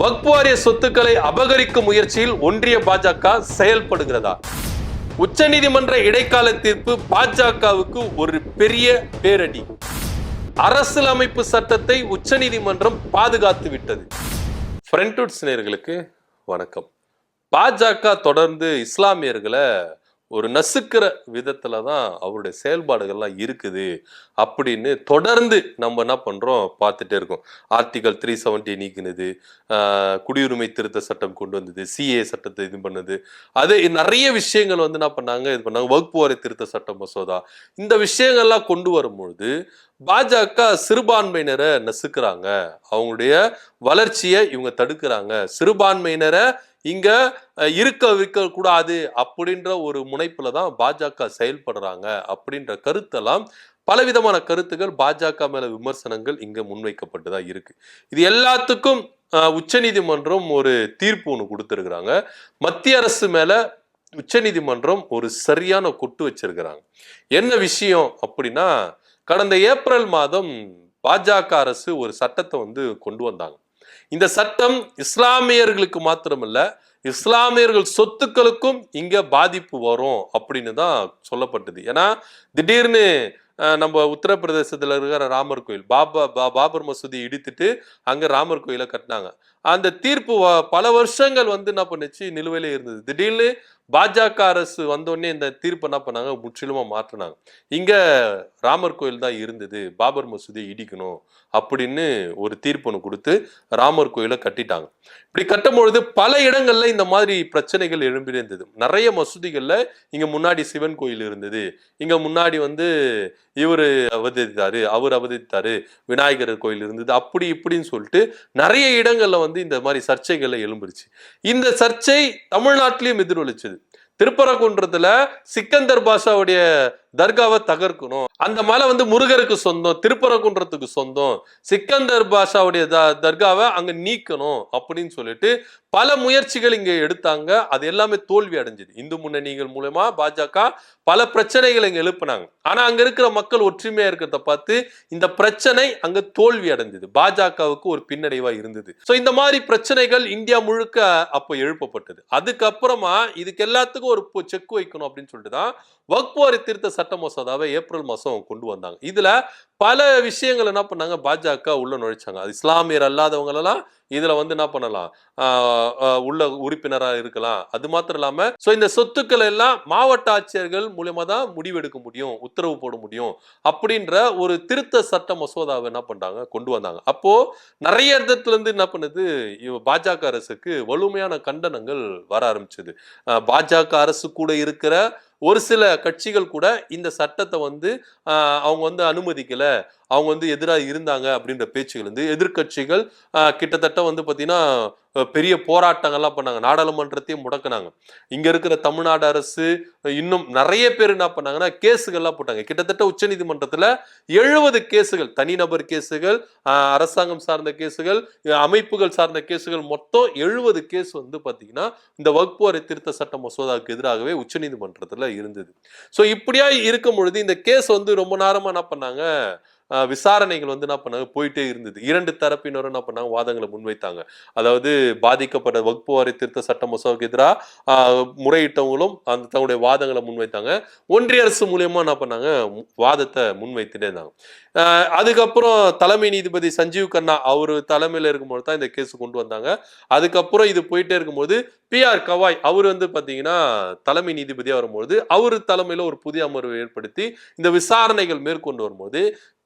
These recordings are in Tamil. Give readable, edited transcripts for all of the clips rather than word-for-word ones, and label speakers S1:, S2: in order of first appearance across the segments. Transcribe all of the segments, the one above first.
S1: வக்ஃப் வாரிய சொத்துக்களை அபகரிக்கும் முயற்சியில் ஒன்றிய பாஜக செயல்படுகிறதா? உச்சநீதிமன்ற இடைக்கால தீர்ப்பு பாஜகவுக்கு ஒரு பெரிய பேரடி. அரசியலமைப்பு சட்டத்தை உச்சநீதிமன்றம் பாதுகாத்து விட்டது. ஃப்ரண்ட்வுட்ஸ் நேயர்களுக்கு வணக்கம். பாஜக தொடர்ந்து இஸ்லாமியர்களை ஒரு நசுக்கிற விதத்துல தான் அவருடைய செயல்பாடுகள்லாம் இருக்குது அப்படின்னு தொடர்ந்து நம்ம என்ன பண்றோம் பார்த்துட்டே இருக்கோம். ஆர்டிகல் 370 நீக்கினது, குடியுரிமை திருத்த சட்டம் கொண்டு வந்தது, சிஏ சட்டத்தை இது பண்ணது, அது நிறைய விஷயங்கள் வந்து என்ன பண்ணாங்க, இது பண்ணாங்க. வக்ஃப் வாரிய திருத்த சட்டம் மசோதா, இந்த விஷயங்கள்லாம் கொண்டு வரும்பொழுது பாஜக சிறுபான்மையினரை நசுக்கிறாங்க, அவங்களுடைய வளர்ச்சியை இவங்க தடுக்கிறாங்க, சிறுபான்மையினரை இங்க இருக்க வைக்க கூடாது அப்படின்ற ஒரு முனைப்புல தான் பாஜக செயல்படுறாங்க அப்படின்ற கருத்தெல்லாம் பலவிதமான கருத்துக்கள் பாஜக மேல விமர்சனங்கள் இங்க முன்வைக்கப்பட்டுதான் இருக்கு. இது எல்லாத்துக்கும் உச்சநீதிமன்றம் ஒரு தீர்ப்பு ஒன்று கொடுத்திருக்கிறாங்க. மத்திய அரசு மேல உச்சநீதிமன்றம் ஒரு சரியான கொட்டு வச்சிருக்கிறாங்க. என்ன விஷயம் அப்படின்னா, கடந்த ஏப்ரல் மாதம் பாஜக அரசு ஒரு சட்டத்தை வந்து கொண்டு வந்தாங்க. இந்த சட்டம் இஸ்லாமியர்களுக்கு மாத்திரமல்ல, இஸ்லாமியர்கள் சொத்துக்களுக்கும் இங்க பாதிப்பு வரும் அப்படின்னு தான் சொல்லப்பட்டது. ஏன்னா திடீர்னு நம்ம உத்தரப்பிரதேசத்துல இருக்கிற ராமர் கோயில், பாபர் மசூதி இடித்துட்டு அங்க ராமர் கோயிலை கட்டினாங்க. அந்த தீர்ப்பு பல வருஷங்கள் வந்து என்ன பண்ணுச்சு, நிலுவையில இருந்தது. திடீர்னு பாஜக அரசு வந்தோடனே இந்த தீர்ப்பு என்ன பண்ணாங்க, முற்றிலுமா மாற்றினாங்க. இங்க ராமர் கோயில் தான் இருந்தது, பாபர் மசூதியை இடிக்கணும் அப்படின்னு ஒரு தீர்ப்பு ஒன்று கொடுத்து ராமர் கோயிலை கட்டிட்டாங்க. இப்படி கட்டும்பொழுது பல இடங்கள்ல இந்த மாதிரி பிரச்சனைகள் எழும்பி இருந்தது. நிறைய மசூதிகள்ல இங்க முன்னாடி சிவன் கோயில் இருந்தது, இங்க முன்னாடி வந்து இவரு அவதரித்தாரு, அவர் அவதரித்தாரு, விநாயகர் கோயில் இருந்தது, அப்படி இப்படின்னு சொல்லிட்டு நிறைய இடங்கள்ல வந்து இந்த மாதிரி சர்ச்சைகள்ல எழும்பிருச்சு. இந்த சர்ச்சை தமிழ்நாட்டிலையும் எதிரொலிச்சது. திருப்பரங்குன்றத்துல சிக்கந்தர் பாஷாவுடைய தர்காவை தகர்க்கணும், அந்த மலை வந்து முருகருக்கு சொந்தம், திருப்பரங்குன்றத்துக்கு சொந்தம், சிக்கந்தர் பாஷாவுடைய தர்காவை அங்க நீக்கணும் அப்படின்னு சொல்லிட்டு பல முயற்சிகள் இங்க எடுத்தாங்க. அது எல்லாமே தோல்வி அடைஞ்சது. இந்து முன்னணிகள் மூலமா பாஜக பல பிரச்சனைகளை இங்க எழுப்பினாங்க. ஆனா அங்க இருக்கிற மக்கள் ஒற்றுமையா இருக்கிறத பார்த்து இந்த பிரச்சனை அங்க தோல்வி அடைஞ்சது. பாஜகவுக்கு ஒரு பின்னடைவா இருந்தது. சோ இந்த மாதிரி பிரச்சனைகள் இந்தியா முழுக்க அப்போ எழுப்பப்பட்டது. அதுக்கப்புறமா இதுக்கு எல்லாத்துக்கும் ஒரு செக் வைக்கணும் அப்படின்னு சொல்லிட்டு தான் வக்ஃப் வாரிய திருத்த சட்ட மசோதாவை ஏப்ரல் மாசம் கொண்டு வந்தாங்க. இதுல பல விஷயங்கள் என்ன பண்ணாங்க, பாஜக உள்ள நுழைச்சாங்க. அது இஸ்லாமியர் அல்லாதவங்க எல்லாம் இதுல வந்து என்ன பண்ணலாம், உள்ள உறுப்பினரா இருக்கலாம். அது மாத்திரம் இல்லாம இந்த சொத்துக்கள் எல்லாம் மாவட்ட ஆட்சியர்கள் மூலமா தான் முடிவெடுக்க முடியும், உத்தரவு போட முடியும் அப்படின்ற ஒரு திருத்த சட்ட மசோதாவை என்ன பண்றாங்க, கொண்டு வந்தாங்க. அப்போ நிறைய இடத்துல இருந்து என்ன பண்ணுது, பாஜக அரசுக்கு வலுமையான கண்டனங்கள் வர ஆரம்பிச்சது. பாஜக அரசு கூட இருக்கிற ஒரு சில கட்சிகள் கூட இந்த சட்டத்தை வந்து அவங்க வந்து அனுமதிக்கல, அவங்க வந்து எதிராக இருந்தாங்க அப்படின்ற பேச்சுகள் வந்து எதிர்கட்சிகள் கிட்டத்தட்ட வந்து பார்த்தீங்கன்னா பெரிய போராட்டங்கள்லாம் பண்ணாங்க, நாடாளுமன்றத்தையும் முடக்கினாங்க. இங்க இருக்கிற தமிழ்நாடு அரசு இன்னும் நிறைய பேர் என்ன பண்ணாங்கன்னா கேஸுகள்லாம் போட்டாங்க. கிட்டத்தட்ட உச்சநீதிமன்றத்துல 70 கேஸுகள், தனிநபர் கேஸுகள், அரசாங்கம் சார்ந்த கேஸுகள், அமைப்புகள் சார்ந்த கேஸுகள், மொத்தம் 70 கேஸ் வந்து பாத்தீங்கன்னா இந்த வக்ஃப் வாரிய திருத்த சட்ட மசோதாவுக்கு எதிராகவே உச்சநீதிமன்றத்துல இருந்தது. சோ இப்படியா இருக்கும் பொழுது இந்த கேஸ் வந்து ரொம்ப நேரமா என்ன பண்ணாங்க, விசாரணைகள் வந்து என்ன பண்ணாங்க, போயிட்டே இருந்தது. இரண்டு தரப்பினரும் என்ன பண்ணாங்க, வாதங்களை முன்வைத்தாங்க. அதாவது பாதிக்கப்பட்ட வக்ஃப் வாரிய திருத்த சட்ட மசோதாவுக்கு எதிராக முறையிட்டவங்களும் அந்த தங்களுடைய வாதங்களை முன்வைத்தாங்க. ஒன்றிய அரசு மூலியமா என்ன பண்ணாங்க, வாதத்தை முன்வைத்துட்டே இருந்தாங்க. அதுக்கப்புறம் தலைமை நீதிபதி சஞ்சீவ் கண்ணா அவரு தலைமையில இருக்கும்போது தான் இந்த கேஸ் கொண்டு வந்தாங்க. அதுக்கப்புறம் இது போயிட்டே இருக்கும்போது PR கவாய் அவர் வந்து பாத்தீங்கன்னா தலைமை நீதிபதியா வரும்போது அவரு தலைமையில ஒரு புதிய அமர்வு ஏற்படுத்தி இந்த விசாரணைகள் மேற்கொண்டு வரும்போது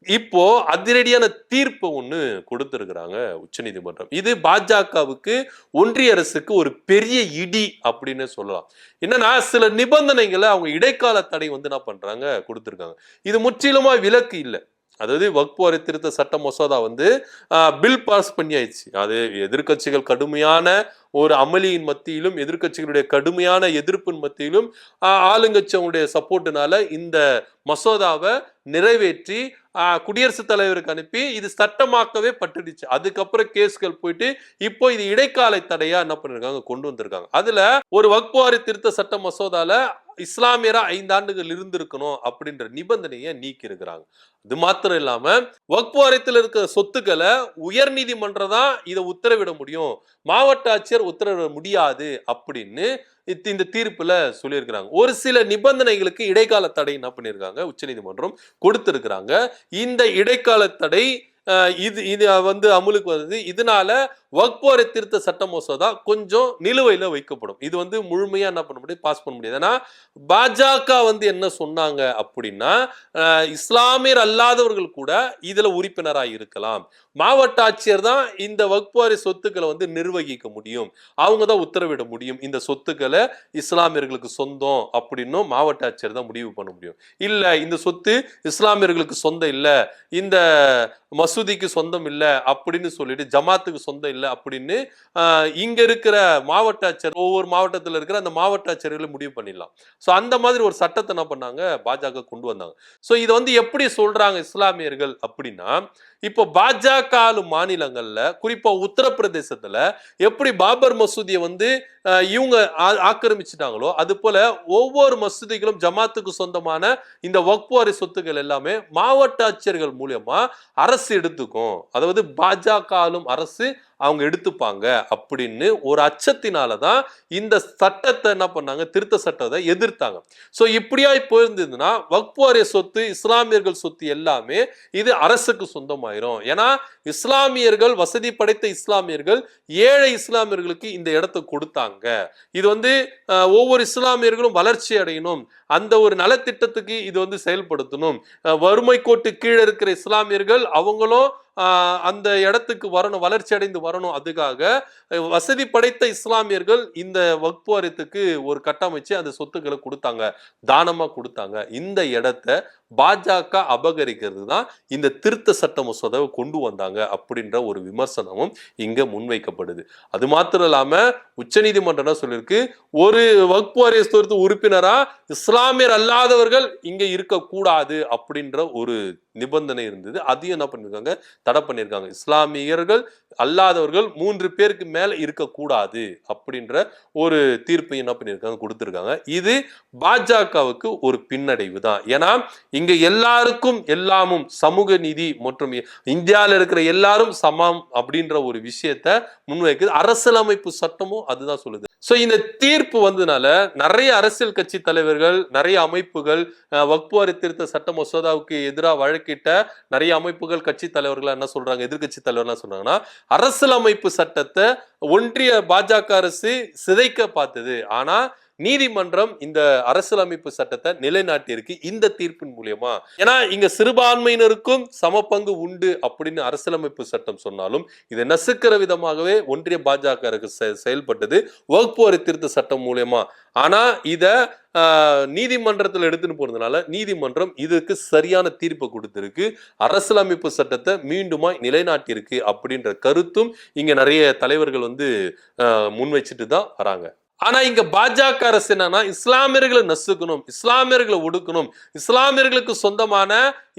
S1: இப்போ அதிரடியான தீர்ப்பு ஒண்ணு கொடுத்திருக்கிறாங்க உச்சநீதிமன்றம். இது பாஜகவுக்கு, ஒன்றிய அரசுக்கு ஒரு பெரிய இடி அப்படின்னு சொல்லலாம். என்னன்னா சில நிபந்தனைகளை அவங்க இடைக்கால தடை வந்து என்ன பண்றாங்க, கொடுத்திருக்காங்க. இது முற்றிலுமா விலக்கு இல்லை. அதாவது வக்ஃப் வாரிய திருத்த சட்ட மசோதா வந்து பில் பாஸ் பண்ணி ஆயிடுச்சு. அது எதிர்கட்சிகள் கடுமையான ஒரு அமளியின் மத்தியிலும், எதிர்கட்சிகளுடைய கடுமையான எதிர்ப்பின் மத்தியிலும், ஆளுங்கட்சியுடைய சப்போர்ட்டினால இந்த மசோதாவை நிறைவேற்றி குடியரசுத் தலைவருக்கு அனுப்பி இது சட்டமாக்கவே பட்டுடுச்சு. அதுக்கப்புறம் கேஸ்கள் போயிட்டு இப்போ இது இடைக்கால தடையா என்ன பண்ணிருக்காங்க, கொண்டு வந்திருக்காங்க. அதுல ஒரு வக்ஃப் வாரிய திருத்த சட்ட மசோதால இஸ்லாமியரா 5 ஆண்டுகள் இருந்திருக்கணும் அப்படின்ற நிபந்தனையை நீக்கி இருக்கிறாங்க. அது மாத்திரம் இல்லாம வக்ஃப் வாரியத்தில் இருக்கிற சொத்துக்களை உயர் நீதிமன்றம் தான் இதை உத்தரவிட முடியும், மாவட்ட ஆட்சியர் உத்தரவிட முடியாது அப்படின்னு இந்த தீர்ப்புல சொல்லியிருக்கிறாங்க. ஒரு சில நிபந்தனைகளுக்கு இடைக்கால தடை என்ன பண்ணியிருக்காங்க, உச்சநீதிமன்றம் கொடுத்திருக்கிறாங்க. இந்த இடைக்கால தடை இது அமலுக்கு வருது. இதனால வக்ஃப் வாரிய திருத்த சட்ட மசோதா கொஞ்சம் நிலுவையில வைக்கப்படும். இது முழுமையா என்ன பண்ண முடியாது, பாஸ் பண்ண முடியாது. ஏன்னா பாஜக என்ன சொன்னாங்க அப்படின்னா, இஸ்லாமியர் அல்லாதவர்கள் கூட இதுல உறுப்பினராக இருக்கலாம், மாவட்ட ஆட்சியர் தான் இந்த வக்ஃப் வாரிய சொத்துக்களை நிர்வகிக்க முடியும், அவங்க தான் உத்தரவிட முடியும், இந்த சொத்துக்களை இஸ்லாமியர்களுக்கு சொந்தம் அப்படின்னும் மாவட்ட ஆட்சியர் தான் முடிவு பண்ண முடியும். இல்ல இந்த சொத்து இஸ்லாமியர்களுக்கு சொந்தம் இல்ல, இந்த மசூதிக்கு சொந்தம் இல்ல அப்படின்னு சொல்லிட்டு, ஜமாத்துக்கு சொந்தம் இல்ல அப்படின்னு இங்க இருக்கிற மாவட்ட ஆட்சியர், ஒவ்வொரு மாவட்டத்தில் இருக்கிற அந்த மாவட்ட ஆட்சியர்களை முடிவு பண்ணிடலாம். சோ அந்த மாதிரி ஒரு சட்டத்தை என்ன பண்ணாங்க, பாஜக கொண்டு வந்தாங்க. சோ இது எப்படி சொல்றாங்க இஸ்லாமியர்கள் அப்படின்னா, இப்போ பாஜக மாநிலங்கள்ல குறிப்பா உத்தரப்பிரதேசத்துல எப்படி பாபர் மசூதியை இவங்க ஆக்கிரமிச்சுட்டாங்களோ, அது போல ஒவ்வொரு மசூதிகளும் ஜமாத்துக்கு சொந்தமான இந்த வக்ஃப் வாரிய சொத்துக்கள் எல்லாமே மாவட்ட ஆட்சியர்கள் மூலமா அரசு எடுத்துக்கும், அதாவது பாஜக அரசு அவங்க எடுத்துப்பாங்க அப்படின்னு ஒரு அச்சத்தினாலதான் இந்த சட்டத்தை என்ன பண்ணாங்க, திருத்த சட்டத்தை எதிர்த்தாங்க. சோ இப்படியா போயிருந்ததுன்னா வக்ஃப் வாரிய சொத்து, இஸ்லாமியர்கள் சொத்து எல்லாமே இது அரசுக்கு சொந்தமாயிரும். ஏன்னா இஸ்லாமியர்கள், வசதி படைத்த இஸ்லாமியர்கள் ஏழை இஸ்லாமியர்களுக்கு இந்த இடத்தை கொடுத்தாங்க. இது ஒவ்வொரு இஸ்லாமியர்களும் வளர்ச்சி அடையணும், அந்த ஒரு நலத்திட்டத்துக்கு இது செயல்படுத்தணும். வறுமை கோட்டு கீழே இருக்கிற இஸ்லாமியர்கள் அவங்களும் அந்த இடத்துக்கு வரணும், வளர்ச்சி அடைந்து வரணும். அதுக்காக வசதி படைத்த இஸ்லாமியர்கள் இந்த வக்ஃப் வாரியத்துக்கு ஒரு கட்டமைச்சு அந்த சொத்துக்களை கொடுத்தாங்க, தானமா கொடுத்தாங்க. இந்த இடத்தை பாஜக அபகரிக்கிறது தான் இந்த திருத்த சட்ட மசோதாவை கொண்டு வந்தாங்க அப்படின்ற ஒரு விமர்சனமும் இங்க முன்வைக்கப்படுது. அது மாத்திரம் இல்லாம உச்சநீதிமன்றம் சொல்லியிருக்கு, ஒரு வக்ஃப் வாரிய உறுப்பினரா இஸ்லாமியர் அல்லாதவர்கள் இங்க இருக்கக்கூடாது அப்படின்ற ஒரு நிபந்தனை இருந்தது. அதையும் என்ன பண்ணிருக்காங்க, தடை பண்ணிருக்காங்க. இஸ்லாமியர்கள் அல்லாதவர்கள் 3 பேருக்கு மேல இருக்கக்கூடாது அப்படின்ற ஒரு தீர்ப்பை என்ன பண்ணிருக்காங்க, கொடுத்திருக்காங்க. இது பாஜகவுக்கு ஒரு பின்னடைவு தான். ஏன்னா இங்க எல்லாருக்கும் எல்லாமும் சமூக நீதி மற்றும் இந்தியாவில் இருக்கிற எல்லாரும் சமம் அப்படின்ற ஒரு விஷயத்தை முன்வைக்குது. அரசியலமைப்பு சட்டமும் அதுதான் சொல்லுது. சோ இந்த தீர்ப்பு வந்ததுனால நிறைய அரசியல் கட்சி தலைவர்கள், நிறைய அமைப்புகள், வக்ஃப் வாரிய திருத்த சட்ட மசோதாவுக்கு எதிராக வழக்கிட்ட நிறைய அமைப்புகள், கட்சி தலைவர்கள் என்ன சொல்றாங்க, எதிர்கட்சி தலைவர்கள் சொல்றாங்கன்னா, அரசியலமைப்பு சட்டத்தை ஒன்றிய பாஜக அரசு சிதைக்க பார்த்தது, ஆனா நீதிமன்றம் இந்த அரசியலமைப்பு சட்டத்தை நிலைநாட்டியிருக்கு இந்த தீர்ப்பின் மூலியமா. ஏன்னா இங்க சிறுபான்மையினருக்கும் சம பங்கு உண்டு அப்படின்னு அரசியலமைப்பு சட்டம் சொன்னாலும் இதை நசுக்கிற விதமாகவே ஒன்றிய பாஜக செயல்பட்டது வக்ஃப் வாரிய திருத்த சட்டம் மூலியமா. ஆனா இத நீதிமன்றத்தில் எடுத்துட்டு போனதுனால நீதிமன்றம் இதுக்கு சரியான தீர்ப்பு கொடுத்திருக்கு, அரசியலமைப்பு சட்டத்தை மீண்டுமா நிலைநாட்டியிருக்கு அப்படின்ற கருத்தும் இங்க நிறைய தலைவர்கள் முன் வச்சுட்டு தான் வராங்க. ஆனா இங்க பாஜக அரசு என்னன்னா, இஸ்லாமியர்களை நசுக்கணும், இஸ்லாமியர்களை ஒடுக்கணும், இஸ்லாமியர்களுக்கு சொந்தமான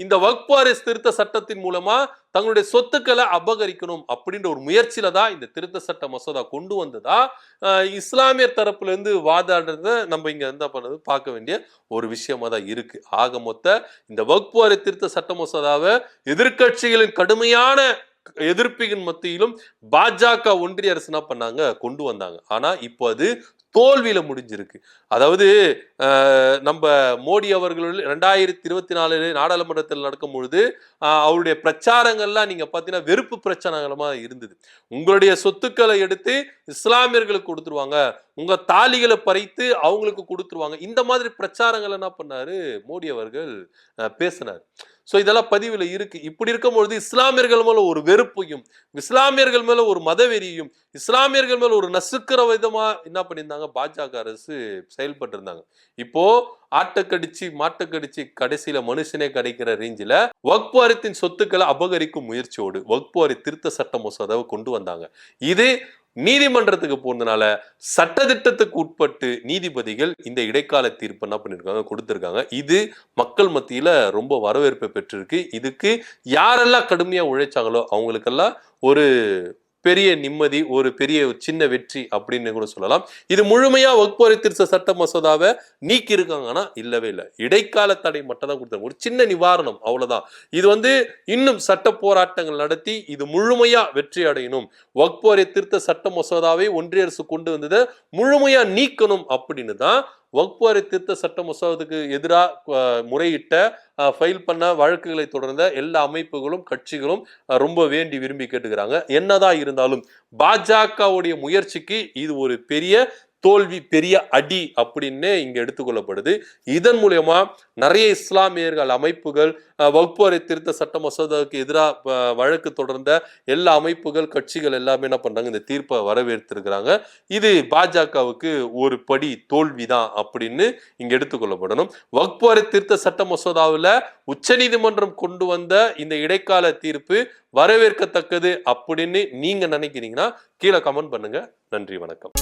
S1: இந்த வக்ஃப் வாரிய திருத்த சட்டத்தின் மூலமா தங்களுடைய சொத்துக்களை அபகரிக்கணும் அப்படின்ற ஒரு முயற்சியில தான் இந்த திருத்த சட்ட மசோதா கொண்டு வந்ததா இஸ்லாமியர் தரப்புல இருந்து வாதாடுறத நம்ம இங்க என்ன பண்ணது பார்க்க வேண்டிய ஒரு விஷயமா தான் இருக்கு. ஆக மொத்த இந்த வக்ஃப் வாரிய திருத்த சட்ட மசோதாவை எதிர்கட்சிகளின் கடுமையான எதிர்ப்பின் மத்தியிலும் பாஜக ஒன்றிய அரசு என்ன பண்ணாங்க, கொண்டு வந்தாங்க. ஆனா இப்போ அது தோல்வியில முடிஞ்சிருக்கு. அதாவது நம்ம மோடி அவர்கள் 2024 நாடாளுமன்றத்தில் நடக்கும் பொழுது அவருடைய பிரச்சாரங்கள்லாம் நீங்க பாத்தீங்கன்னா வெறுப்பு பிரச்சாரங்களமா இருந்தது. உங்களுடைய சொத்துக்களை எடுத்து இஸ்லாமியர்களுக்கு கொடுத்துருவாங்க, உங்க தாலிகளை பறித்து அவங்களுக்கு கொடுத்துருவாங்க, இந்த மாதிரி பிரச்சாரங்கள் என்ன பண்ணாரு மோடி அவர்கள் பேசினார். சோ இதெல்லாம் பதிவுல இருக்கு. இப்படி இருக்கும்பொழுது இஸ்லாமியர்கள் மேல ஒரு வெறுப்பையும், இஸ்லாமியர்கள் மேல ஒரு மதவெறியையும், இஸ்லாமியர்கள் மேல ஒரு நசுக்கிற விதமா என்ன பண்ணியிருந்தாங்க பாஜக அரசு செயல்பட்டு இருந்தாங்க. இப்போ ஆட்டக்கடிச்சு மாட்டக்கடிச்சு கடைசியில மனுஷனே கிடைக்கிற ரேஞ்சில வக்ஃப் வாரியத்தின் சொத்துக்களை அபகரிக்கும் முயற்சியோடு வக்ஃப் வாரிய திருத்த சட்ட மசோதாவை கொண்டு வந்தாங்க. இது நீதிமன்றத்துக்கு போனதுனால சட்டத்திட்டத்துக்கு உட்பட்டு நீதிபதிகள் இந்த இடைக்கால தீர்ப்பு என்ன பண்ணிருக்காங்க, கொடுத்திருக்காங்க. இது மக்கள் மத்தியில ரொம்ப வரவேற்பை பெற்றிருக்கு. இதுக்கு யாரெல்லாம் கடுமையா உழைச்சாங்களோ அவங்களுக்கெல்லாம் ஒரு பெரிய நிம்மதி, ஒரு பெரிய சின்ன வெற்றி அப்படின்னு கூட சொல்லலாம். இது முழுமையா வக்ஃப் திருத்த சட்ட மசோதாவை நீக்கி இருக்காங்கன்னா இல்லவே இல்லை. இடைக்கால தடை மட்டும் தான் கொடுத்தாங்க, ஒரு சின்ன நிவாரணம், அவ்வளவுதான். இது இன்னும் சட்ட போராட்டங்கள் நடத்தி இது முழுமையா வெற்றி அடையணும், வக்ஃப் திருத்த சட்ட மசோதாவை ஒன்றிய அரசு கொண்டு வந்ததை முழுமையா நீக்கணும் அப்படின்னு தான் வக்ஃப் திருத்த சட்ட மசோதாவுக்கு எதிராக முறையிட்ட ஃபைல் பண்ண வழக்குகளை தொடர்ந்த எல்லா அமைப்புகளும் கட்சிகளும் ரொம்ப வேண்டி விரும்பி கேட்டுக்கிறாங்க. என்னதான் இருந்தாலும் பாஜகவுடைய முயற்சிக்கு இது ஒரு பெரிய தோல்வி, பெரிய அடி அப்படின்னு இங்க எடுத்துக்கொள்ளப்படுது. இதன் மூலமா நிறைய இஸ்லாமியர்கள் அமைப்புகள், வக்ஃப் திருத்த சட்ட மசோதாவுக்கு எதிராக வழக்கு தொடர்ந்த எல்லா அமைப்புகள் கட்சிகள் எல்லாமே என்ன பண்றாங்க, இந்த தீர்ப்பை வரவேற்றிருக்கிறாங்க. இது பாஜகவுக்கு ஒரு படி தோல்விதான் அப்படின்னு இங்க எடுத்துக்கொள்ளப்படணும். வக்ஃப் திருத்த சட்ட மசோதாவில் உச்சநீதிமன்றம் கொண்டு வந்த இந்த இடைக்கால தீர்ப்பு வரவேற்கத்தக்கது அப்படின்னு நீங்க நினைக்கிறீங்கன்னா கீழே கமெண்ட் பண்ணுங்க. நன்றி, வணக்கம்.